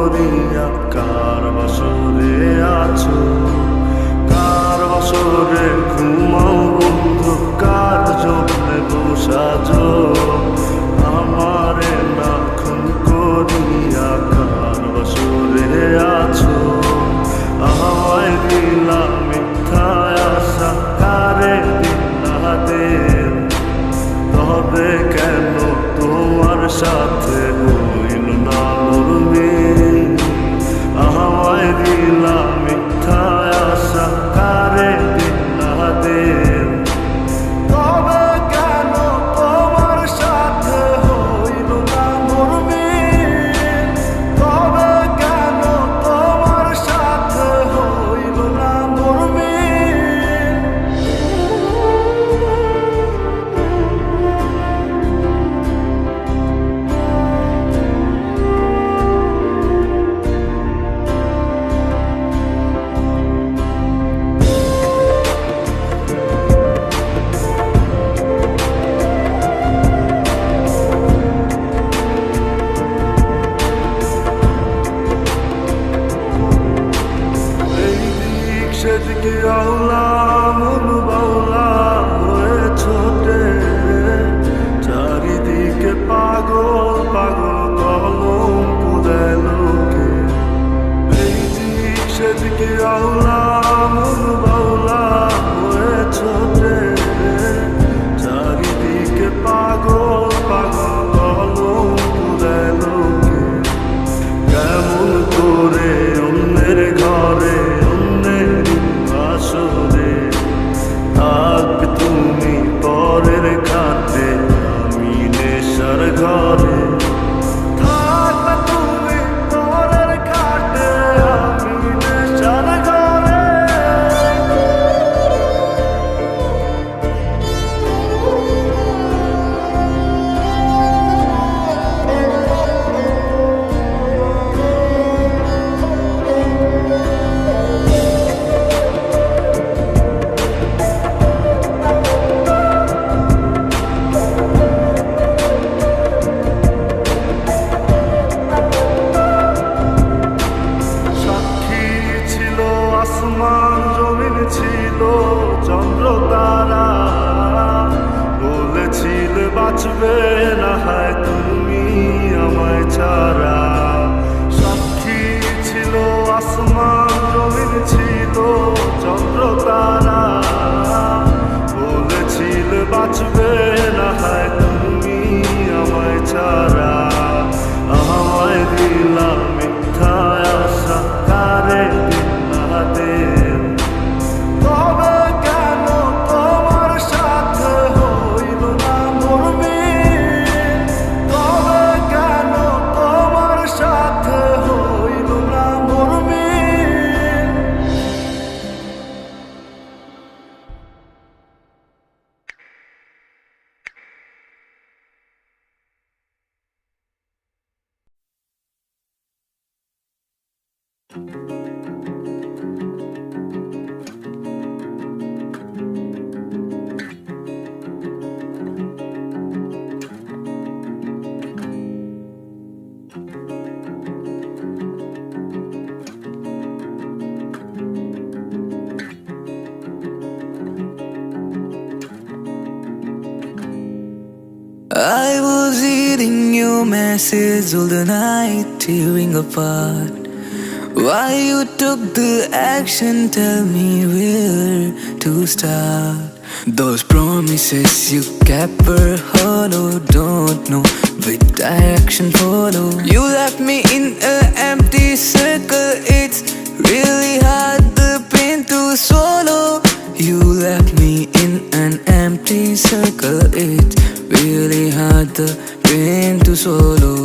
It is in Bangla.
করিয়া কার বাসরে আছো, কার বাসরে ঘুমাও বন্ধু, কার জন্যে বসাজো আমারে না খুন করিয়া কার বাসরে আছো। আমায় দিলা মিথ্যা আশা, কারে দিলা দেব, তবে কেন তোমার সাথে হইল না মুরবিন। আমায় দিলা মিথ্যা আশা, কারে দিলা দেব, তবে কেন তোমার সাথে হইল না মুরবিন, তবে কেন তোমার সাথে হইল না মুরবিন। সেদিকে আওলা মন বাউলা হয়ে ছোটে, চারিদিকে পাগল পাগল কলম পুরায় লোকে। এই দিক সেদিকে আওলা মন বাউলা হয়ে ছোটে, চারিদিকে পাগল পাগল কলম পুরায় লোকে। কেমন করে অন্যের ঘরে আসরে থাকবে তুমি পরের খাতে, আমি নেশার ঘরে থাকবে তুমি পরের খাতে, আমি নেশার ঘরে। আসমান জমিন ছিল চন্দ্র তারা, বলেছিলে বাঁচবে না হয় তুমি আমায় ছাড়া। সাক্ষী ছিল আসমান জমিন ছিল চন্দ্র তারা, বলেছিলে বাঁচবে না হয় তুমি আমায় ছাড়া। আমায় দিলা মিথ্যা আশা, কারে দেব, তবে কেন তোমার সাথে হইল না মুরবিন, তবে কেন তোমার সাথে হইল না মুরবিন। I was reading your message all the night, tearing apart. Why you took the action, tell me where to start. Those promises you kept were hollow, don't know which direction follow. You left me in an empty circle, it's really hard the pain to swallow. You left me in an empty circle, it's really hard the pain to swallow.